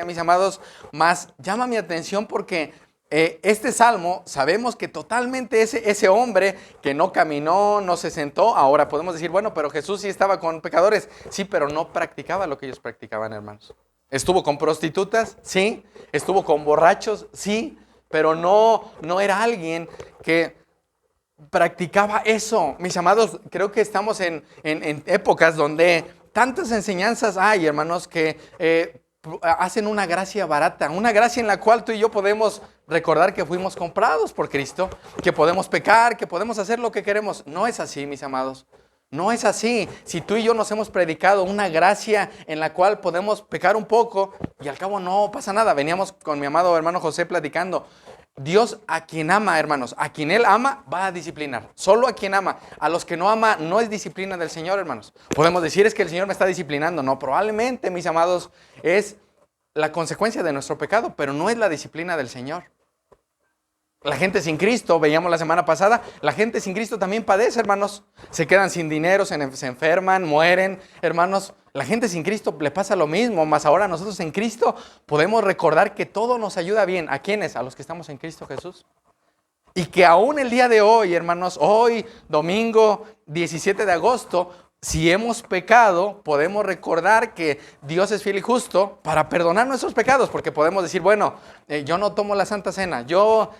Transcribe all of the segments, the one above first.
mis amados, más llama mi atención porque este salmo, sabemos que totalmente ese hombre que no caminó, no se sentó, ahora podemos decir, bueno, pero Jesús sí estaba con pecadores, sí, pero no practicaba lo que ellos practicaban, hermanos. Estuvo con prostitutas, sí, estuvo con borrachos, sí, pero no era alguien que practicaba eso. Mis amados, creo que estamos en épocas donde tantas enseñanzas hay, hermanos, que hacen una gracia barata, una gracia en la cual tú y yo podemos recordar que fuimos comprados por Cristo, que podemos pecar, que podemos hacer lo que queremos. No es así, mis amados. No es así. Si tú y yo nos hemos predicado una gracia en la cual podemos pecar un poco y al cabo no pasa nada. Veníamos con mi amado hermano José platicando. Dios a quien ama, hermanos, a quien Él ama va a disciplinar. Solo a quien ama. A los que no ama no es disciplina del Señor, hermanos. Podemos decir es que el Señor me está disciplinando. No, probablemente, mis amados, es la consecuencia de nuestro pecado, pero no es la disciplina del Señor. La gente sin Cristo, veíamos la semana pasada, la gente sin Cristo también padece, hermanos. Se quedan sin dinero, se enferman, mueren, hermanos. La gente sin Cristo le pasa lo mismo, más ahora nosotros en Cristo podemos recordar que todo nos ayuda bien. ¿A quiénes? A los que estamos en Cristo Jesús. Y que aún el día de hoy, hermanos, hoy, domingo 17 de agosto, si hemos pecado, podemos recordar que Dios es fiel y justo para perdonar nuestros pecados, porque podemos decir, bueno, yo no tomo la Santa Cena, yo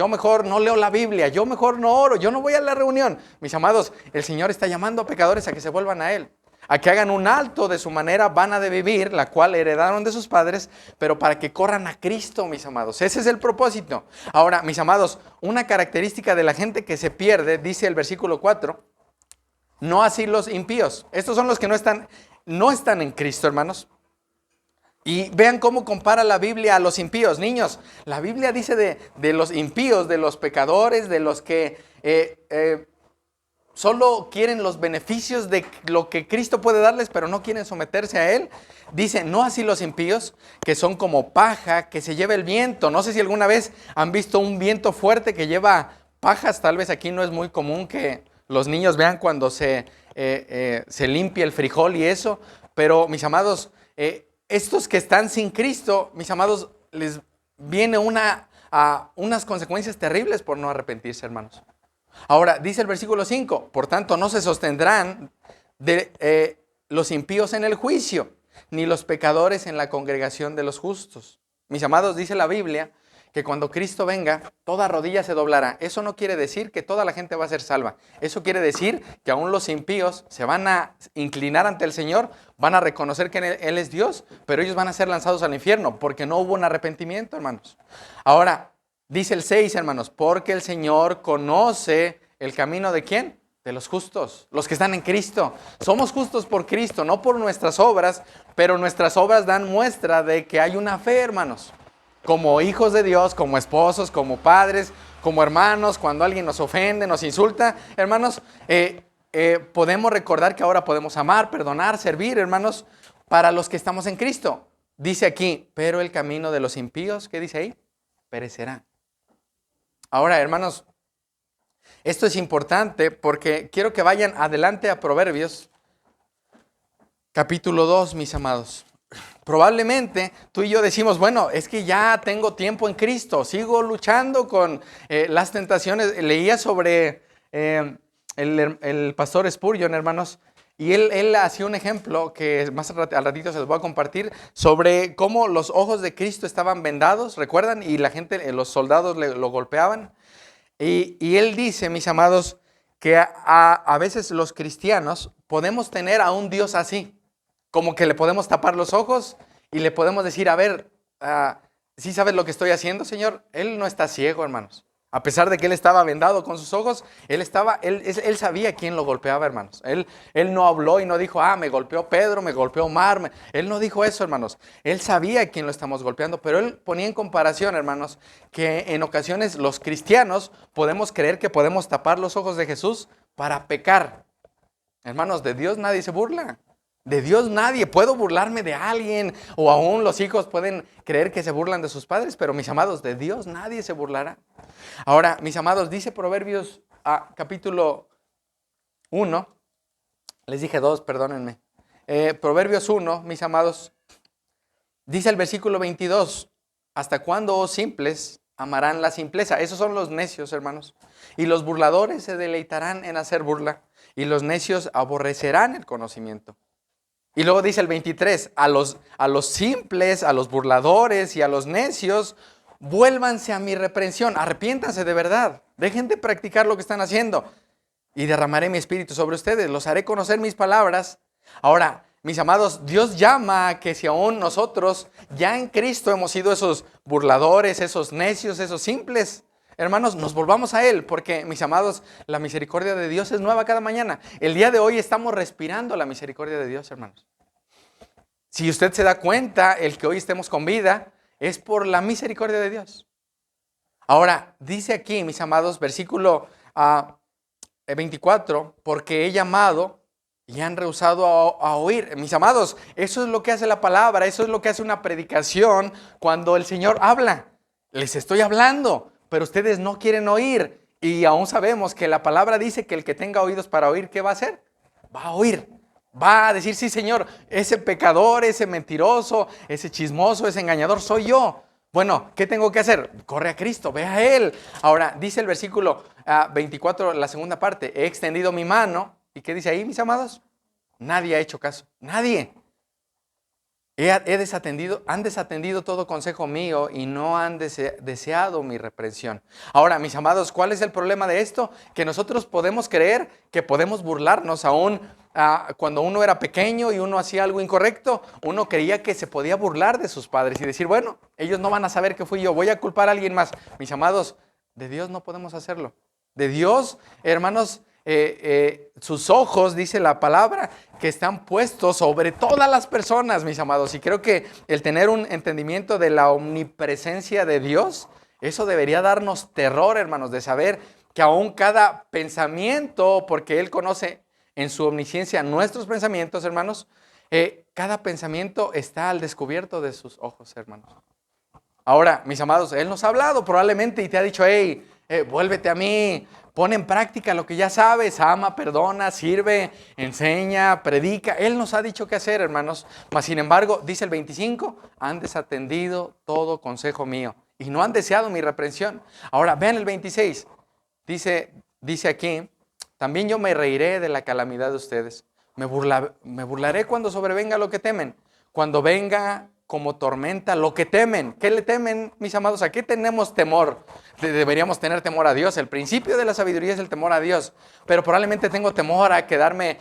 mejor no leo la Biblia, yo mejor no oro, yo no voy a la reunión. Mis amados, el Señor está llamando a pecadores a que se vuelvan a Él, a que hagan un alto de su manera vana de vivir, la cual heredaron de sus padres, pero para que corran a Cristo, mis amados. Ese es el propósito. Ahora, mis amados, una característica de la gente que se pierde, dice el versículo 4, no así los impíos. Estos son los que no están en Cristo, hermanos. Y vean cómo compara la Biblia a los impíos. Niños, la Biblia dice de los impíos, de los pecadores, de los que solo quieren los beneficios de lo que Cristo puede darles, pero no quieren someterse a Él. Dice, no así los impíos, que son como paja que se lleva el viento. No sé si alguna vez han visto un viento fuerte que lleva pajas. Tal vez aquí no es muy común que los niños vean cuando se limpia el frijol y eso. Pero, mis amados, estos que están sin Cristo, mis amados, les viene unas consecuencias terribles por no arrepentirse, hermanos. Ahora, dice el versículo 5, por tanto no se sostendrán los impíos en el juicio, ni los pecadores en la congregación de los justos. Mis amados, dice la Biblia que cuando Cristo venga, toda rodilla se doblará. Eso no quiere decir que toda la gente va a ser salva. Eso quiere decir que aún los impíos se van a inclinar ante el Señor, van a reconocer que Él es Dios, pero ellos van a ser lanzados al infierno porque no hubo un arrepentimiento, hermanos. Ahora, dice el 6, hermanos, porque el Señor conoce el camino ¿de quién? De los justos, los que están en Cristo. Somos justos por Cristo, no por nuestras obras, pero nuestras obras dan muestra de que hay una fe, hermanos. Como hijos de Dios, como esposos, como padres, como hermanos, cuando alguien nos ofende, nos insulta, hermanos, podemos recordar que ahora podemos amar, perdonar, servir, hermanos, para los que estamos en Cristo. Dice aquí, pero el camino de los impíos, ¿qué dice ahí? Perecerá. Ahora, hermanos, esto es importante porque quiero que vayan adelante a Proverbios, capítulo 2, mis amados. Probablemente tú y yo decimos, bueno, es que ya tengo tiempo en Cristo, sigo luchando con las tentaciones. Leía sobre el pastor Spurgeon, hermanos, y él hacía un ejemplo que más al ratito se los voy a compartir, sobre cómo los ojos de Cristo estaban vendados, ¿recuerdan? Y la gente, los soldados lo golpeaban. Y él dice, mis amados, que a veces los cristianos podemos tener a un Dios así. Como que le podemos tapar los ojos y le podemos decir, a ver, ¿sí sabes lo que estoy haciendo, Señor? Él no está ciego, hermanos. A pesar de que él estaba vendado con sus ojos, él sabía quién lo golpeaba, hermanos. Él no habló y no dijo, me golpeó Pedro, me golpeó Omar. Él no dijo eso, hermanos. Él sabía quién lo estamos golpeando, pero él ponía en comparación, hermanos, que en ocasiones los cristianos podemos creer que podemos tapar los ojos de Jesús para pecar. Hermanos, de Dios nadie se burla. De Dios nadie. Puedo burlarme de alguien, o aún los hijos pueden creer que se burlan de sus padres, pero mis amados, de Dios nadie se burlará. Ahora, mis amados, dice Proverbios capítulo 1, les dije 2, perdónenme. Proverbios 1, mis amados, Dice el versículo 22, ¿hasta cuándo, oh simples, amarán la simpleza? Esos son los necios, hermanos. Y los burladores se deleitarán en hacer burla, y los necios aborrecerán el conocimiento. Y luego dice el 23, a los simples, a los burladores y a los necios, vuélvanse a mi reprensión, arrepiéntanse de verdad, dejen de practicar lo que están haciendo, y derramaré mi espíritu sobre ustedes, los haré conocer mis palabras. Ahora, mis amados, Dios llama a que si aún nosotros ya en Cristo hemos sido esos burladores, esos necios, esos simples, hermanos, nos volvamos a Él, porque, mis amados, la misericordia de Dios es nueva cada mañana. El día de hoy estamos respirando la misericordia de Dios, hermanos. Si usted se da cuenta, el que hoy estemos con vida es por la misericordia de Dios. Ahora, dice aquí, mis amados, versículo 24, porque he llamado y han rehusado a oír. Mis amados, eso es lo que hace la palabra, eso es lo que hace una predicación cuando el Señor habla. Les estoy hablando, pero ustedes no quieren oír. Y aún sabemos que la palabra dice que el que tenga oídos para oír, ¿qué va a hacer? Va a oír. Va a decir, sí, Señor, ese pecador, ese mentiroso, ese chismoso, ese engañador, soy yo. Bueno, ¿qué tengo que hacer? Corre a Cristo, ve a Él. Ahora, dice el versículo 24, la segunda parte, he extendido mi mano. ¿Y qué dice ahí, mis amados? Nadie ha hecho caso, nadie. Han desatendido todo consejo mío y no han deseado mi reprensión. Ahora, mis amados, ¿cuál es el problema de esto? Que nosotros podemos creer que podemos burlarnos aún cuando uno era pequeño y uno hacía algo incorrecto. Uno creía que se podía burlar de sus padres y decir, bueno, ellos no van a saber que fui yo, voy a culpar a alguien más. Mis amados, de Dios no podemos hacerlo. De Dios, hermanos, sus ojos, dice la palabra, que están puestos sobre todas las personas, mis amados. Y creo que el tener un entendimiento de la omnipresencia de Dios, eso debería darnos terror, hermanos, de saber que aún cada pensamiento, porque Él conoce en su omnisciencia nuestros pensamientos, hermanos, cada pensamiento está al descubierto de sus ojos, hermanos. Ahora, mis amados, Él nos ha hablado probablemente y te ha dicho, hey, vuélvete a mí, pon en práctica lo que ya sabes, ama, perdona, sirve, enseña, predica. Él nos ha dicho qué hacer, hermanos. Mas, sin embargo, dice el 25, han desatendido todo consejo mío y no han deseado mi reprensión. Ahora, vean el 26, dice aquí, también yo me reiré de la calamidad de ustedes. Me burlaré cuando sobrevenga lo que temen, cuando venga como tormenta lo que temen. ¿Qué le temen, mis amados? ¿A qué tenemos temor? Deberíamos tener temor a Dios. El principio de la sabiduría es el temor a Dios. Pero probablemente tengo temor a quedarme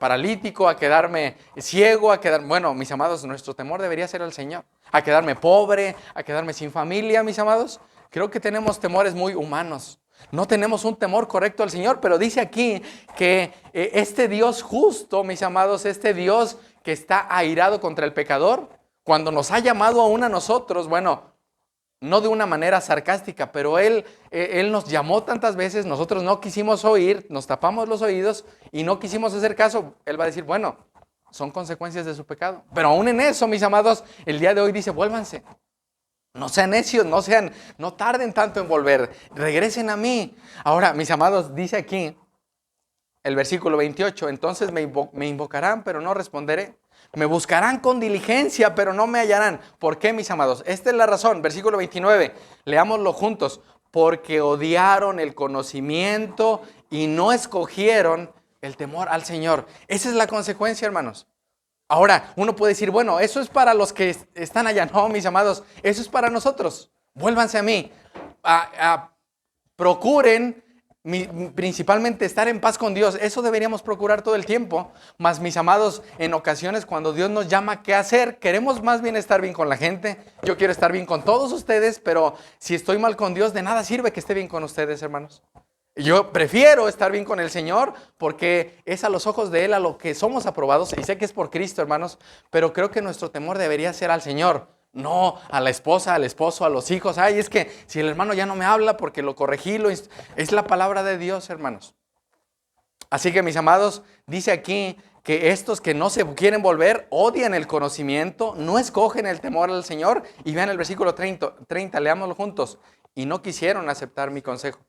paralítico, a quedarme ciego, bueno, mis amados, nuestro temor debería ser al Señor. A quedarme pobre, a quedarme sin familia, mis amados. Creo que tenemos temores muy humanos. No tenemos un temor correcto al Señor, pero dice aquí que este Dios justo, mis amados, este Dios que está airado contra el pecador, cuando nos ha llamado aún a nosotros, bueno, no de una manera sarcástica, pero Él nos llamó tantas veces, nosotros no quisimos oír, nos tapamos los oídos y no quisimos hacer caso. Él va a decir, bueno, son consecuencias de su pecado. Pero aún en eso, mis amados, el día de hoy dice, vuélvanse. No sean necios, no tarden tanto en volver, regresen a mí. Ahora, mis amados, dice aquí el versículo 28, entonces me invocarán, pero no responderé. Me buscarán con diligencia, pero no me hallarán. ¿Por qué, mis amados? Esta es la razón. Versículo 29, leámoslo juntos. Porque odiaron el conocimiento y no escogieron el temor al Señor. Esa es la consecuencia, hermanos. Ahora, uno puede decir, bueno, eso es para los que están allá. No, mis amados, eso es para nosotros. Vuélvanse a mí. Procuren principalmente estar en paz con Dios. Eso deberíamos procurar todo el tiempo. Mas, mis amados, en ocasiones cuando Dios nos llama, ¿qué hacer? Queremos más bien estar bien con la gente. Yo quiero estar bien con todos ustedes, pero si estoy mal con Dios, de nada sirve que esté bien con ustedes, hermanos. Yo prefiero estar bien con el Señor porque es a los ojos de Él a lo que somos aprobados. Y sé que es por Cristo, hermanos, pero creo que nuestro temor debería ser al Señor. No a la esposa, al esposo, a los hijos. Ay, es que si el hermano ya no me habla porque lo corregí, es la palabra de Dios, hermanos. Así que, mis amados, dice aquí que estos que no se quieren volver, odian el conocimiento, no escogen el temor al Señor. Y vean el versículo 30, leámoslo juntos. Y no quisieron aceptar mi consejo.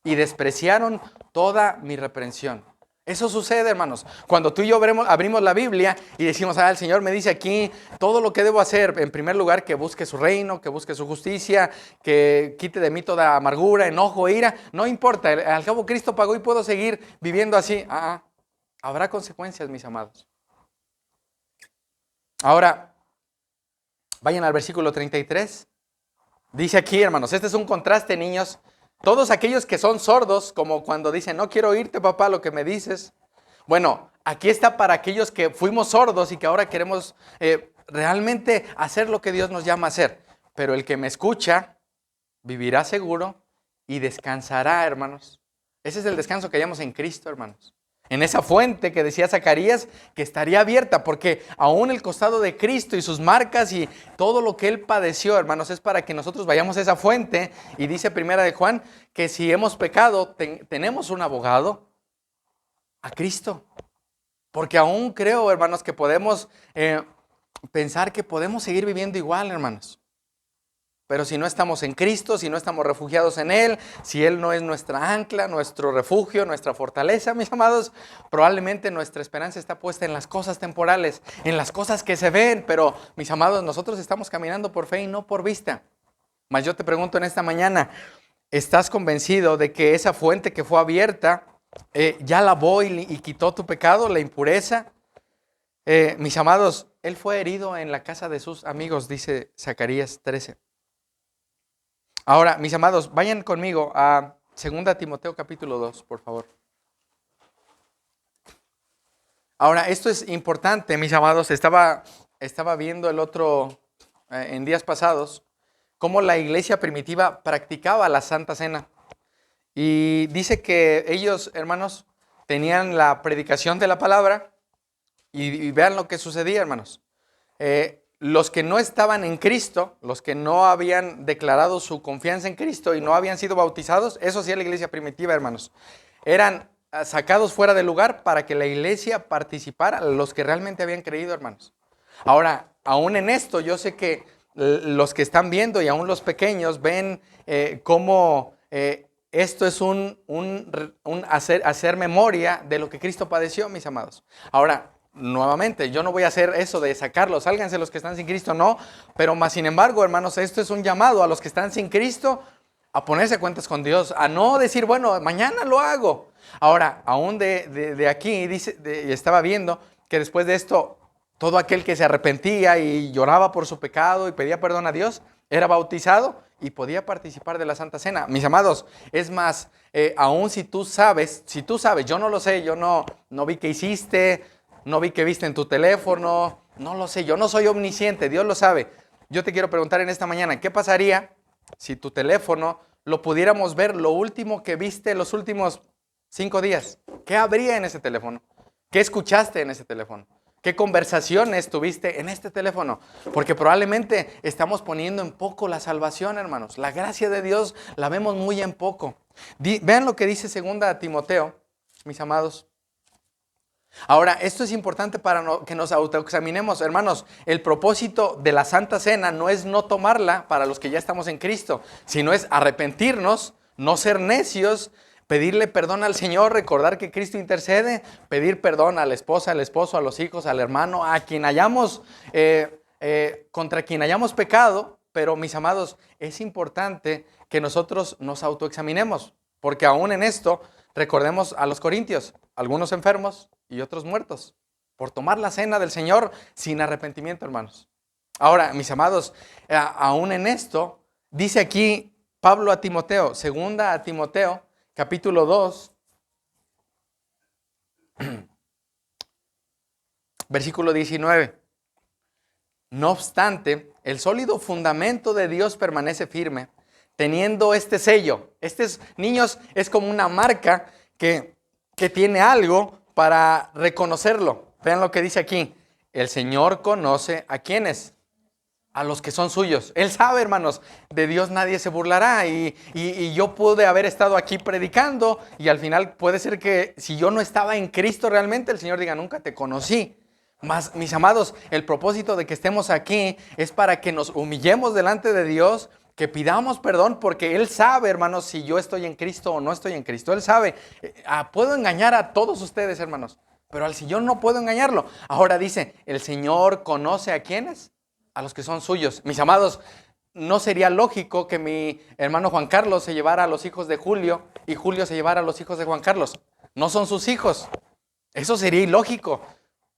Y despreciaron toda mi reprensión. Eso sucede, hermanos. Cuando tú y yo abrimos la Biblia y decimos, el Señor me dice aquí todo lo que debo hacer. En primer lugar, que busque su reino, que busque su justicia, que quite de mí toda amargura, enojo, ira. No importa, al cabo Cristo pagó y puedo seguir viviendo así. Habrá consecuencias, mis amados. Ahora, vayan al versículo 33. Dice aquí, hermanos, este es un contraste, niños. Todos aquellos que son sordos, como cuando dicen, no quiero oírte, papá, lo que me dices. Bueno, aquí está para aquellos que fuimos sordos y que ahora queremos realmente hacer lo que Dios nos llama a hacer. Pero el que me escucha vivirá seguro y descansará, hermanos. Ese es el descanso que hallamos en Cristo, hermanos. En esa fuente que decía Zacarías que estaría abierta, porque aún el costado de Cristo y sus marcas y todo lo que Él padeció, hermanos, es para que nosotros vayamos a esa fuente. Y dice Primera de Juan que si hemos pecado, tenemos un abogado, a Cristo. Porque aún creo, hermanos, que podemos pensar que podemos seguir viviendo igual, hermanos. Pero si no estamos en Cristo, si no estamos refugiados en Él, si Él no es nuestra ancla, nuestro refugio, nuestra fortaleza, mis amados, probablemente nuestra esperanza está puesta en las cosas temporales, en las cosas que se ven. Pero, mis amados, nosotros estamos caminando por fe y no por vista. Mas yo te pregunto en esta mañana, ¿estás convencido de que esa fuente que fue abierta ya lavó y quitó tu pecado, la impureza? Mis amados, Él fue herido en la casa de sus amigos, dice Zacarías 13. Ahora, mis amados, vayan conmigo a 2 Timoteo capítulo 2, por favor. Ahora, esto es importante, mis amados. Estaba viendo en días pasados, cómo la iglesia primitiva practicaba la Santa Cena. Y dice que ellos, hermanos, tenían la predicación de la palabra y vean lo que sucedía, hermanos. Los que no estaban en Cristo, los que no habían declarado su confianza en Cristo y no habían sido bautizados, eso hacía la iglesia primitiva, hermanos. Eran sacados fuera del lugar para que la iglesia participara, los que realmente habían creído, hermanos. Ahora, aún en esto, yo sé que los que están viendo y aún los pequeños ven cómo esto es hacer memoria de lo que Cristo padeció, mis amados. Ahora, nuevamente, yo no voy a hacer eso de sacarlos, sálganse los que están sin Cristo, no. Pero más sin embargo, hermanos, esto es un llamado a los que están sin Cristo a ponerse a cuentas con Dios, a no decir, bueno, mañana lo hago. Ahora, aún de aquí, estaba viendo que después de esto, todo aquel que se arrepentía y lloraba por su pecado y pedía perdón a Dios, era bautizado y podía participar de la Santa Cena. Mis amados, es más, aún si tú sabes, yo no lo sé, yo no vi qué hiciste, no vi que viste en tu teléfono, no lo sé, yo no soy omnisciente, Dios lo sabe. Yo te quiero preguntar en esta mañana, ¿qué pasaría si tu teléfono lo pudiéramos ver lo último que viste los últimos 5 días? ¿Qué habría en ese teléfono? ¿Qué escuchaste en ese teléfono? ¿Qué conversaciones tuviste en este teléfono? Porque probablemente estamos poniendo en poco la salvación, hermanos. La gracia de Dios la vemos muy en poco. Vean lo que dice 2 Timoteo, mis amados. Ahora, esto es importante para que nos autoexaminemos, hermanos. El propósito de la Santa Cena no es no tomarla para los que ya estamos en Cristo, sino es arrepentirnos, no ser necios, pedirle perdón al Señor, recordar que Cristo intercede, pedir perdón a la esposa, al esposo, a los hijos, al hermano, a quien hayamos, contra quien hayamos pecado. Pero, mis amados, es importante que nosotros nos autoexaminemos, porque aún en esto, recordemos a los corintios, algunos enfermos y otros muertos, por tomar la cena del Señor sin arrepentimiento, hermanos. Ahora, mis amados, aún en esto, dice aquí Pablo a Timoteo, 2 Timoteo, capítulo 2, versículo 19. No obstante, el sólido fundamento de Dios permanece firme, teniendo este sello. Niños, es como una marca que tiene algo para reconocerlo. Vean lo que dice aquí. El Señor conoce a quiénes, a los que son suyos. Él sabe, hermanos, de Dios nadie se burlará. Y yo pude haber estado aquí predicando y al final puede ser que si yo no estaba en Cristo realmente, el Señor diga, nunca te conocí. Mas, mis amados, el propósito de que estemos aquí es para que nos humillemos delante de Dios, que pidamos perdón porque Él sabe, hermanos, si yo estoy en Cristo o no estoy en Cristo. Él sabe. Puedo engañar a todos ustedes, hermanos, pero al Señor no puedo engañarlo. Ahora dice, el Señor conoce a quiénes, a los que son suyos. Mis amados, no sería lógico que mi hermano Juan Carlos se llevara a los hijos de Julio y Julio se llevara a los hijos de Juan Carlos. No son sus hijos. Eso sería ilógico.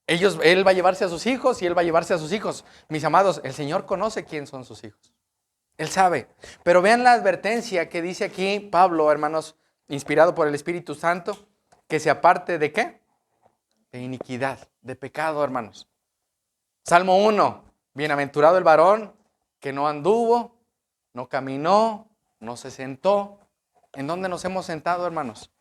Él va a llevarse a sus hijos y él va a llevarse a sus hijos. Mis amados, el Señor conoce quién son sus hijos. Él sabe. Pero vean la advertencia que dice aquí Pablo, hermanos, inspirado por el Espíritu Santo, que se aparte de ¿qué? De iniquidad, de pecado, hermanos. Salmo 1, bienaventurado el varón que no anduvo, no caminó, no se sentó. ¿En dónde nos hemos sentado, hermanos?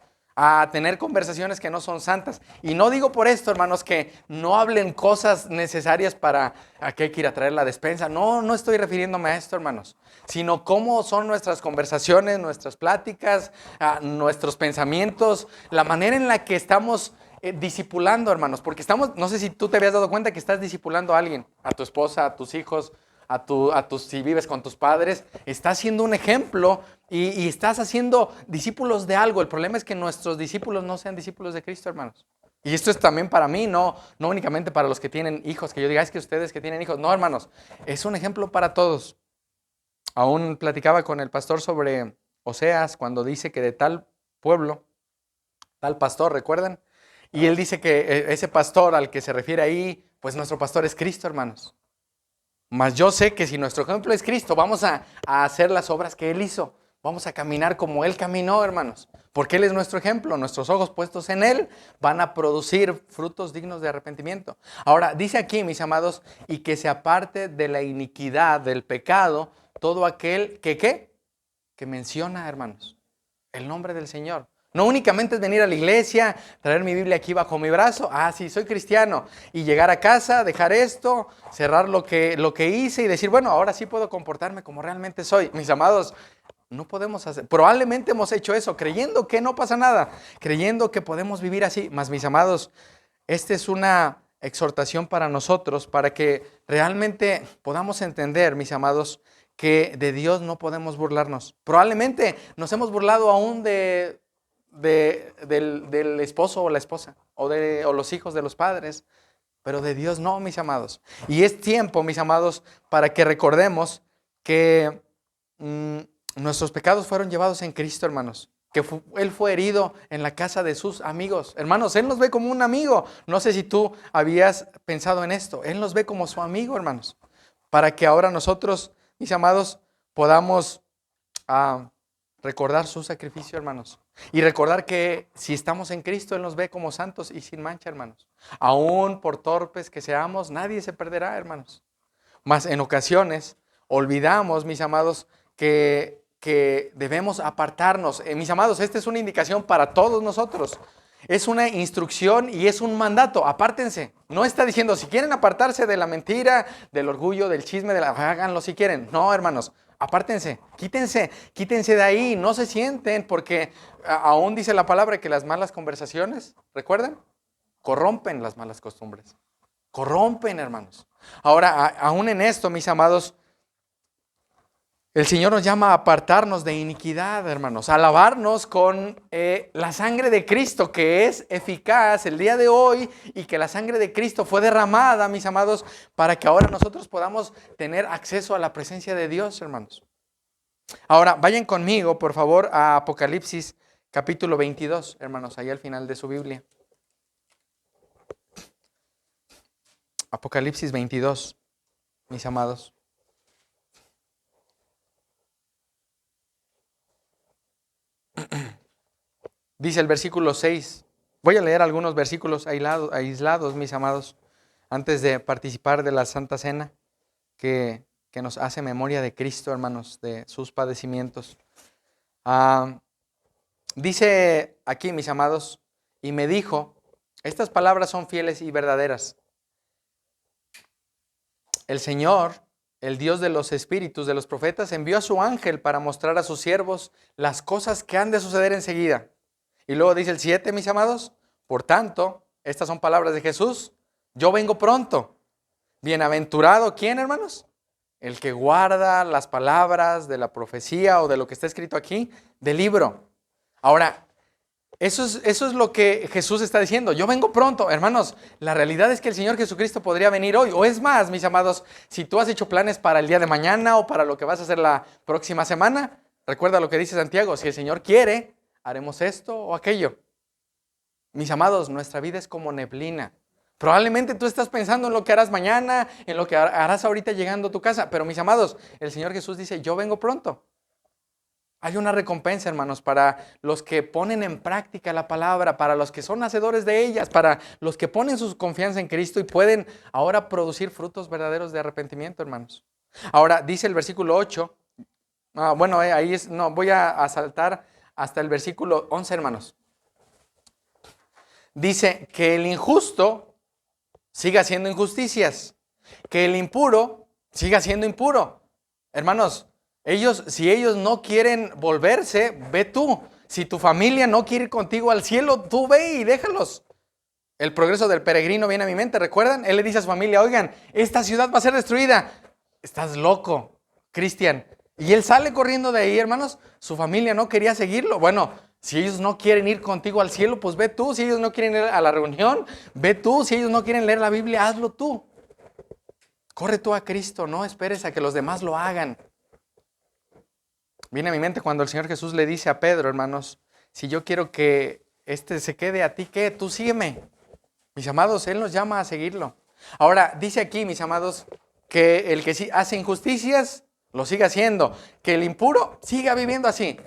A tener conversaciones que no son santas. Y no digo por esto, hermanos, que no hablen cosas necesarias para que hay que ir a traer la despensa. No estoy refiriéndome a esto, hermanos. Sino cómo son nuestras conversaciones, nuestras pláticas, nuestros pensamientos, la manera en la que estamos discipulando, hermanos. Porque estamos, no sé si tú te habías dado cuenta que estás discipulando a alguien, a tu esposa, a tus hijos, si vives con tus padres, estás siendo un ejemplo y estás haciendo discípulos de algo. El problema es que nuestros discípulos no sean discípulos de Cristo, hermanos. Y esto es también para mí, no únicamente para los que tienen hijos, que yo diga, es que ustedes que tienen hijos. No, hermanos, es un ejemplo para todos. Aún platicaba con el pastor sobre Oseas, cuando dice que de tal pueblo, tal pastor, ¿recuerdan? Y él dice que ese pastor al que se refiere ahí, pues nuestro pastor es Cristo, hermanos. Mas yo sé que si nuestro ejemplo es Cristo, vamos a hacer las obras que Él hizo. Vamos a caminar como Él caminó, hermanos. Porque Él es nuestro ejemplo. Nuestros ojos puestos en Él van a producir frutos dignos de arrepentimiento. Ahora, dice aquí, mis amados, y que se aparte de la iniquidad, del pecado, todo aquel que, ¿qué? Que menciona, hermanos, el nombre del Señor. No únicamente es venir a la iglesia, traer mi Biblia aquí bajo mi brazo, sí, soy cristiano, y llegar a casa, dejar esto, cerrar lo que hice y decir, bueno, ahora sí puedo comportarme como realmente soy. Mis amados, no podemos hacer, probablemente hemos hecho eso, creyendo que no pasa nada, creyendo que podemos vivir así. Mas, mis amados, esta es una exhortación para nosotros, para que realmente podamos entender, mis amados, que de Dios no podemos burlarnos. Probablemente nos hemos burlado aún del esposo o la esposa, o los hijos de los padres, pero de Dios no, mis amados. Y es tiempo, mis amados, para que recordemos que nuestros pecados fueron llevados en Cristo, hermanos. Que Él fue herido en la casa de sus amigos. Hermanos, Él nos ve como un amigo. No sé si tú habías pensado en esto. Él nos ve como su amigo, hermanos. Para que ahora nosotros, mis amados, podamos recordar su sacrificio, hermanos. Y recordar que si estamos en Cristo, Él nos ve como santos y sin mancha, hermanos. Aún por torpes que seamos, nadie se perderá, hermanos. Mas en ocasiones olvidamos, mis amados, que debemos apartarnos. Mis amados, esta es una indicación para todos nosotros. Es una instrucción y es un mandato. Apártense. No está diciendo, si quieren apartarse de la mentira, del orgullo, del chisme, háganlo si quieren. No, hermanos. Apártense, quítense de ahí, no se sienten, porque aún dice la palabra que las malas conversaciones, ¿recuerdan? Corrompen las malas costumbres. Corrompen, hermanos. Ahora, aún en esto, mis amados, el Señor nos llama a apartarnos de iniquidad, hermanos, a lavarnos con la sangre de Cristo, que es eficaz el día de hoy, y que la sangre de Cristo fue derramada, mis amados, para que ahora nosotros podamos tener acceso a la presencia de Dios, hermanos. Ahora, vayan conmigo, por favor, a Apocalipsis capítulo 22, hermanos, ahí al final de su Biblia. Apocalipsis 22, mis amados. Dice el versículo 6. Voy a leer algunos versículos aislados, mis amados, antes de participar de la Santa Cena, que nos hace memoria de Cristo, hermanos, de sus padecimientos. Dice aquí, mis amados, y me dijo, estas palabras son fieles y verdaderas. El Señor, el Dios de los espíritus de los profetas, envió a su ángel para mostrar a sus siervos las cosas que han de suceder enseguida. Y luego dice el 7, mis amados, por tanto, estas son palabras de Jesús, yo vengo pronto. Bienaventurado, ¿quién, hermanos? el que guarda las palabras de la profecía o de lo que está escrito aquí, del libro. Ahora, eso es lo que Jesús está diciendo. Yo vengo pronto. Hermanos, la realidad es que el Señor Jesucristo podría venir hoy. O es más, mis amados, si tú has hecho planes para el día de mañana o para lo que vas a hacer la próxima semana, recuerda lo que dice Santiago. Si el Señor quiere, haremos esto o aquello. Mis amados, nuestra vida es como neblina. Probablemente tú estás pensando en lo que harás mañana, en lo que harás ahorita llegando a tu casa. Pero mis amados, el Señor Jesús dice, yo vengo pronto. Hay una recompensa, hermanos, para los que ponen en práctica la palabra, para los que son hacedores de ellas, para los que ponen su confianza en Cristo y pueden ahora producir frutos verdaderos de arrepentimiento, hermanos. Ahora, dice el versículo 8, voy a saltar hasta el versículo 11, hermanos. Dice que el injusto siga haciendo injusticias, que el impuro siga siendo impuro. Hermanos, si ellos no quieren volverse, ve tú. Si tu familia no quiere ir contigo al cielo, tú ve y déjalos. El progreso del peregrino viene a mi mente, ¿recuerdan? Él le dice a su familia, oigan, esta ciudad va a ser destruida. Estás loco, Cristian. Y él sale corriendo de ahí, hermanos. Su familia no quería seguirlo. Bueno, si ellos no quieren ir contigo al cielo, pues ve tú. Si ellos no quieren ir a la reunión, ve tú. Si ellos no quieren leer la Biblia, hazlo tú. Corre tú a Cristo, no esperes a que los demás lo hagan. Viene a mi mente cuando el Señor Jesús le dice a Pedro, hermanos, si yo quiero que se quede a ti, ¿qué? Tú sígueme. Mis amados, Él nos llama a seguirlo. Ahora, dice aquí, mis amados, que el que hace injusticias, lo siga haciendo. Que el impuro siga viviendo así.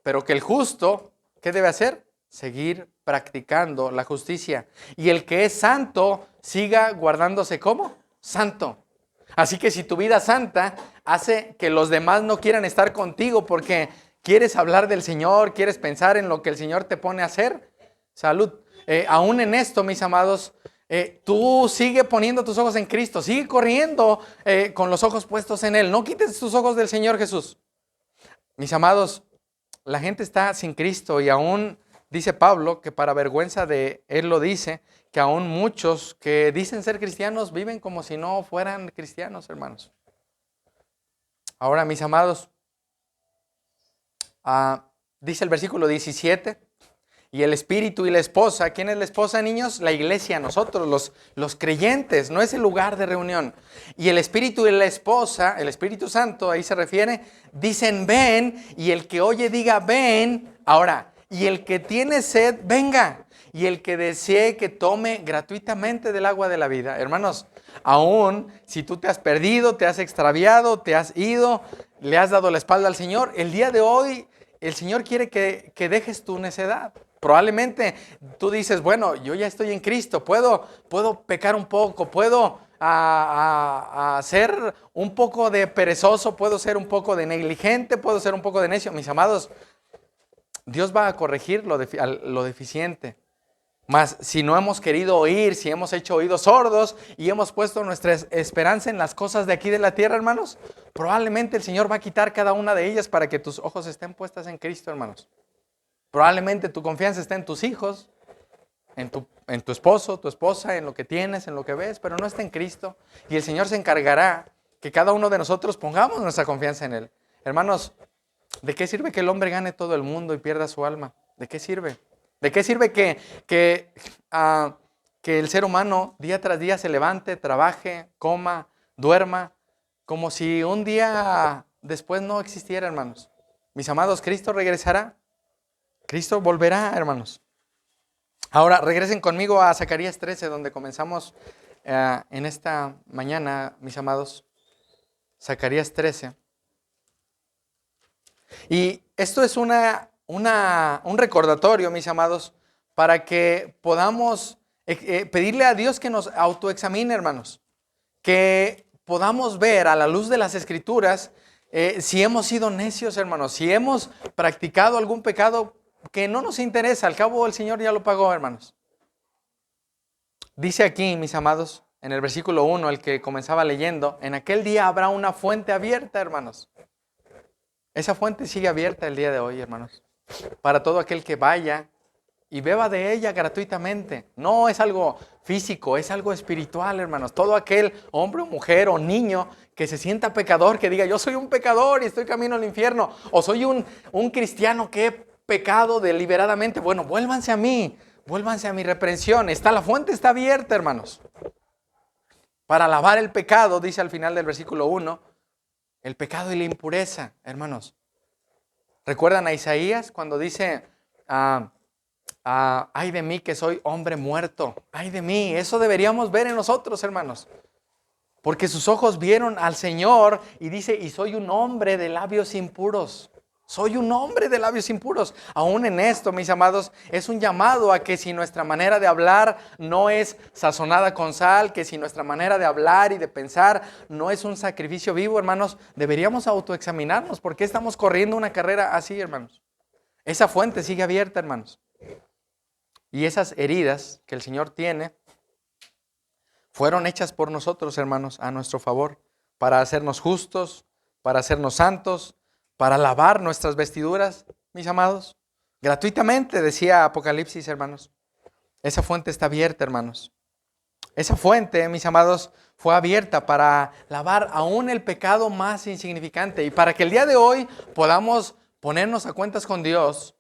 Pero que el justo, ¿qué debe hacer? Seguir practicando la justicia. Y el que es santo, siga guardándose como santo. Así que si tu vida santa hace que los demás no quieran estar contigo porque quieres hablar del Señor, quieres pensar en lo que el Señor te pone a hacer, salud. Aún en esto, mis amados, tú sigue poniendo tus ojos en Cristo, sigue corriendo con los ojos puestos en Él. No quites tus ojos del Señor Jesús. Mis amados, la gente está sin Cristo y aún dice Pablo que para vergüenza de Él lo dice, que aún muchos que dicen ser cristianos viven como si no fueran cristianos, hermanos. Ahora, mis amados, dice el versículo 17, y el espíritu y la esposa. ¿Quién es la esposa, niños? La iglesia, nosotros, los creyentes, no es el lugar de reunión. Y el espíritu y la esposa, el Espíritu Santo, ahí se refiere, dicen ven, y el que oye diga ven. Ahora, y el que tiene sed, venga. Y el que desee que tome gratuitamente del agua de la vida. Hermanos, aún si tú te has perdido, te has extraviado, te has ido, le has dado la espalda al Señor, el día de hoy el Señor quiere que dejes tu necedad. Probablemente tú dices, bueno, yo ya estoy en Cristo, puedo pecar un poco, puedo ser un poco de perezoso, puedo ser un poco de negligente, puedo ser un poco de necio. Mis amados, Dios va a corregir lo deficiente. Mas si no hemos querido oír, si hemos hecho oídos sordos y hemos puesto nuestra esperanza en las cosas de aquí de la tierra, hermanos, probablemente el Señor va a quitar cada una de ellas para que tus ojos estén puestas en Cristo, hermanos. Probablemente tu confianza está en tus hijos, en tu esposo, tu esposa, en lo que tienes, en lo que ves, pero no está en Cristo. Y el Señor se encargará que cada uno de nosotros pongamos nuestra confianza en Él. Hermanos, ¿de qué sirve que el hombre gane todo el mundo y pierda su alma? ¿De qué sirve? ¿De qué sirve que el ser humano día tras día se levante, trabaje, coma, duerma, como si un día después no existiera, hermanos? Mis amados, Cristo regresará. Cristo volverá, hermanos. Ahora, regresen conmigo a Zacarías 13, donde comenzamos en esta mañana, mis amados. Zacarías 13. Y esto es un recordatorio, mis amados, para que podamos pedirle a Dios que nos autoexamine, hermanos. Que podamos ver a la luz de las Escrituras si hemos sido necios, hermanos, si hemos practicado algún pecado que no nos interesa. Al cabo el Señor ya lo pagó, hermanos. Dice aquí, mis amados, en el versículo 1, el que comenzaba leyendo, en aquel día habrá una fuente abierta, hermanos. Esa fuente sigue abierta el día de hoy, hermanos, para todo aquel que vaya y beba de ella gratuitamente. No es algo físico, es algo espiritual, hermanos. Todo aquel hombre o mujer o niño que se sienta pecador, que diga, yo soy un pecador y estoy camino al infierno, o soy un cristiano que he pecado deliberadamente. Bueno, vuélvanse a mí, vuélvanse a mi reprensión. La fuente está abierta, hermanos. Para lavar el pecado, dice al final del versículo 1, el pecado y la impureza, hermanos. ¿Recuerdan a Isaías cuando dice, ay de mí que soy hombre muerto? Ay de mí, eso deberíamos ver en nosotros, hermanos. Porque sus ojos vieron al Señor y dice, y soy un hombre de labios impuros. Soy un hombre de labios impuros. Aún en esto, mis amados, es un llamado a que si nuestra manera de hablar no es sazonada con sal, que si nuestra manera de hablar y de pensar no es un sacrificio vivo, hermanos, deberíamos autoexaminarnos. ¿Por qué estamos corriendo una carrera así, hermanos? Esa fuente sigue abierta, hermanos. Y esas heridas que el Señor tiene fueron hechas por nosotros, hermanos, a nuestro favor, para hacernos justos, para hacernos santos, para lavar nuestras vestiduras, mis amados. Gratuitamente, decía Apocalipsis, hermanos. Esa fuente está abierta, hermanos. Esa fuente, mis amados, fue abierta para lavar aún el pecado más insignificante y para que el día de hoy podamos ponernos a cuentas con Dios,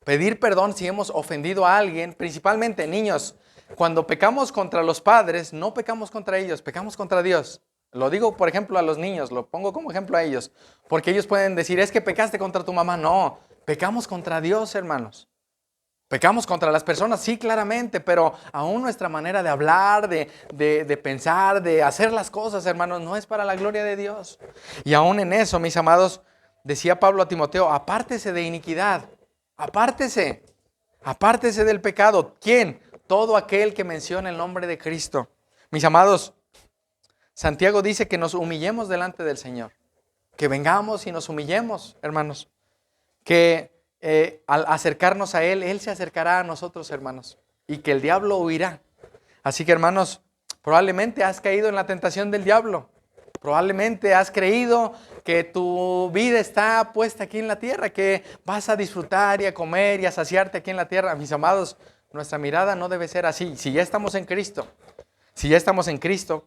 pedir perdón si hemos ofendido a alguien, principalmente niños. Cuando pecamos contra los padres, no pecamos contra ellos, pecamos contra Dios. Lo digo, por ejemplo, a los niños, lo pongo como ejemplo a ellos, porque ellos pueden decir, es que pecaste contra tu mamá. No, pecamos contra Dios, hermanos. Pecamos contra las personas, sí, claramente, pero aún nuestra manera de hablar, de pensar, de hacer las cosas, hermanos, no es para la gloria de Dios. Y aún en eso, mis amados, decía Pablo a Timoteo, apártese de iniquidad, apártese del pecado. ¿Quién? Todo aquel que menciona el nombre de Cristo. Mis amados, Santiago dice que nos humillemos delante del Señor, que vengamos y nos humillemos, hermanos, que al acercarnos a Él, Él se acercará a nosotros, hermanos, y que el diablo huirá. Así que, hermanos, probablemente has caído en la tentación del diablo, probablemente has creído que tu vida está puesta aquí en la tierra, que vas a disfrutar y a comer y a saciarte aquí en la tierra. Mis amados, nuestra mirada no debe ser así. Si ya estamos en Cristo,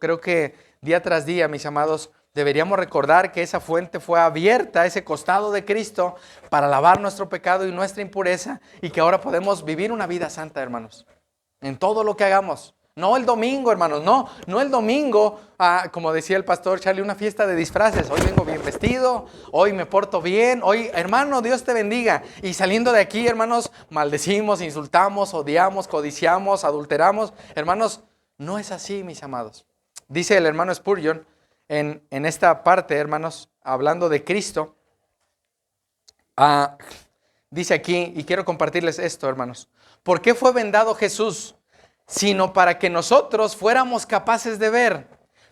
creo que día tras día, mis amados, deberíamos recordar que esa fuente fue abierta, ese costado de Cristo, para lavar nuestro pecado y nuestra impureza, y que ahora podemos vivir una vida santa, hermanos, en todo lo que hagamos. No el domingo, hermanos, no el domingo, como decía el pastor Charlie, una fiesta de disfraces. Hoy vengo bien vestido, hoy me porto bien, hoy, hermano, Dios te bendiga. Y saliendo de aquí, hermanos, maldecimos, insultamos, odiamos, codiciamos, adulteramos. Hermanos, no es así, mis amados. Dice el hermano Spurgeon en esta parte, hermanos, hablando de Cristo, dice aquí, y quiero compartirles esto, hermanos. ¿Por qué fue vendado Jesús? Sino para que nosotros fuéramos capaces de ver.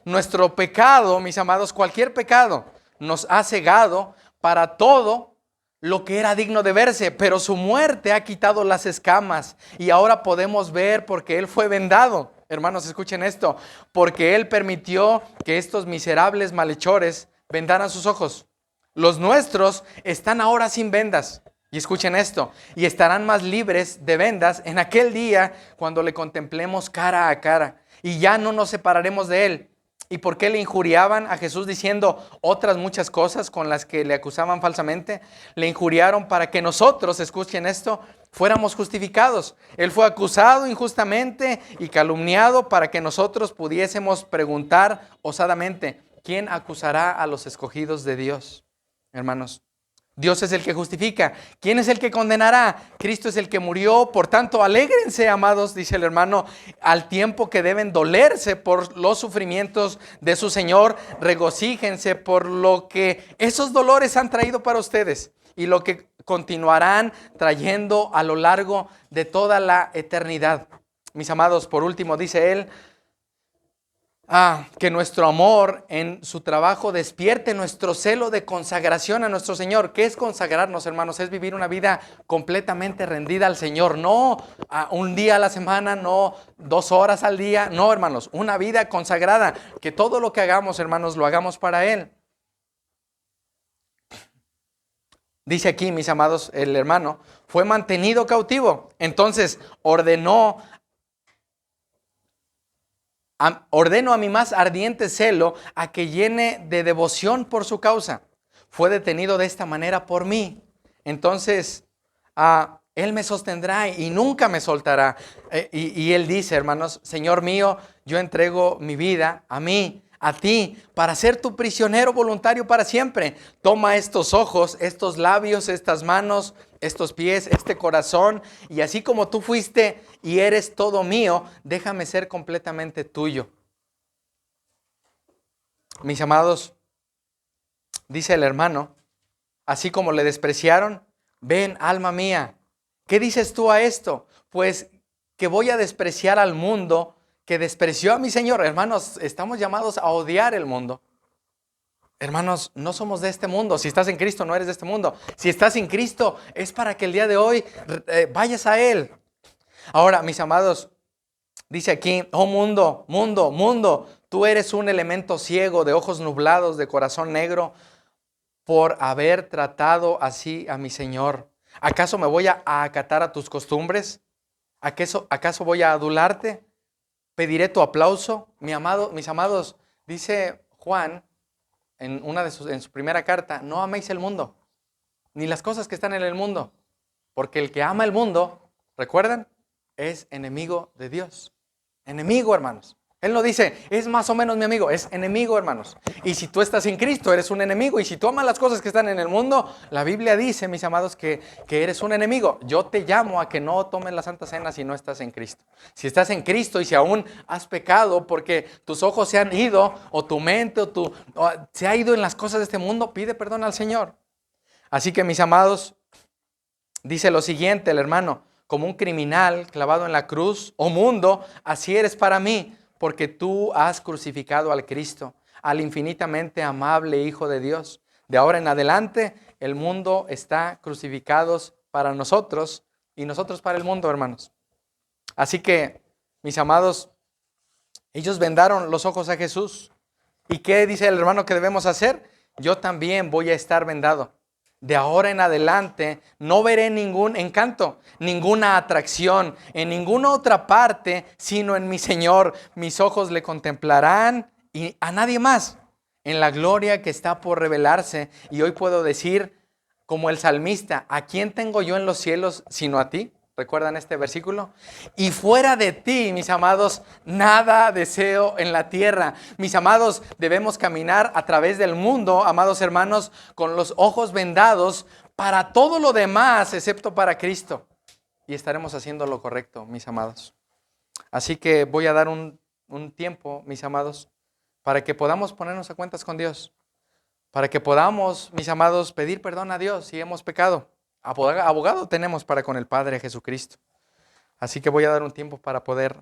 Nuestro pecado, mis amados, cualquier pecado, nos ha cegado para todo lo que era digno de verse, pero su muerte ha quitado las escamas y ahora podemos ver porque Él fue vendado. Hermanos, escuchen esto, porque Él permitió que estos miserables malhechores vendaran sus ojos. Los nuestros están ahora sin vendas. Y escuchen esto, y estarán más libres de vendas en aquel día cuando le contemplemos cara a cara. Y ya no nos separaremos de Él. ¿Y por qué le injuriaban a Jesús diciendo otras muchas cosas con las que le acusaban falsamente? Le injuriaron para que nosotros, escuchen esto, fuéramos justificados. Él fue acusado injustamente y calumniado para que nosotros pudiésemos preguntar osadamente, ¿quién acusará a los escogidos de Dios? Hermanos, Dios es el que justifica. ¿Quién es el que condenará? Cristo es el que murió. Por tanto, alégrense, amados, dice el hermano, al tiempo que deben dolerse por los sufrimientos de su Señor. Regocíjense por lo que esos dolores han traído para ustedes y lo que continuarán trayendo a lo largo de toda la eternidad. Mis amados, por último, dice él, que nuestro amor en su trabajo despierte nuestro celo de consagración a nuestro Señor. ¿Qué es consagrarnos, hermanos? Es vivir una vida completamente rendida al Señor. No un día a la semana, no 2 horas al día. No, hermanos, una vida consagrada. Que todo lo que hagamos, hermanos, lo hagamos para Él. Dice aquí, mis amados, el hermano, fue mantenido cautivo. Entonces ordeno a mi más ardiente celo a que llene de devoción por su causa. Fue detenido de esta manera por mí. Entonces, Él me sostendrá y nunca me soltará. Y Él dice, hermanos, Señor mío, yo entrego mi vida a ti, para ser tu prisionero voluntario para siempre. Toma estos ojos, estos labios, estas manos, estos pies, este corazón, y así como tú fuiste y eres todo mío, déjame ser completamente tuyo. Mis amados, dice el hermano, así como le despreciaron, ven, alma mía, ¿qué dices tú a esto? Pues que voy a despreciar al mundo que despreció a mi Señor. Hermanos, estamos llamados a odiar el mundo. Hermanos, no somos de este mundo. Si estás en Cristo, no eres de este mundo. Si estás en Cristo, es para que el día de hoy vayas a Él. Ahora, mis amados, dice aquí, oh mundo, mundo, mundo, tú eres un elemento ciego, de ojos nublados, de corazón negro, por haber tratado así a mi Señor. ¿Acaso me voy a acatar a tus costumbres? ¿Acaso voy a adularte? ¿Pediré tu aplauso? Mis amados, dice Juan en su primera carta, no améis el mundo, ni las cosas que están en el mundo, porque el que ama el mundo, ¿recuerdan? Es enemigo de Dios. Enemigo, hermanos. Él no dice, es más o menos mi amigo, es enemigo, hermanos. Y si tú estás en Cristo, eres un enemigo. Y si tú amas las cosas que están en el mundo, la Biblia dice, mis amados, que eres un enemigo. Yo te llamo a que no tomes la Santa Cena si no estás en Cristo. Si estás en Cristo y si aún has pecado porque tus ojos se han ido, o tu mente, se ha ido en las cosas de este mundo, pide perdón al Señor. Así que, mis amados, dice lo siguiente el hermano, como un criminal clavado en la cruz, oh mundo, así eres para mí, porque tú has crucificado al Cristo, al infinitamente amable Hijo de Dios. De ahora en adelante, el mundo está crucificado para nosotros y nosotros para el mundo, hermanos. Así que, mis amados, ellos vendaron los ojos a Jesús. ¿Y qué dice el hermano que debemos hacer? Yo también voy a estar vendado. De ahora en adelante no veré ningún encanto, ninguna atracción en ninguna otra parte, sino en mi Señor. Mis ojos le contemplarán y a nadie más en la gloria que está por revelarse. Y hoy puedo decir, como el salmista, ¿a quién tengo yo en los cielos sino a ti? ¿Recuerdan este versículo? Y fuera de ti, mis amados, nada deseo en la tierra. Mis amados, debemos caminar a través del mundo, amados hermanos, con los ojos vendados para todo lo demás, excepto para Cristo. Y estaremos haciendo lo correcto, mis amados. Así que voy a dar un tiempo, mis amados, para que podamos ponernos a cuentas con Dios. Para que podamos, mis amados, pedir perdón a Dios si hemos pecado. Abogado tenemos para con el Padre Jesucristo. Así que voy a dar un tiempo para poder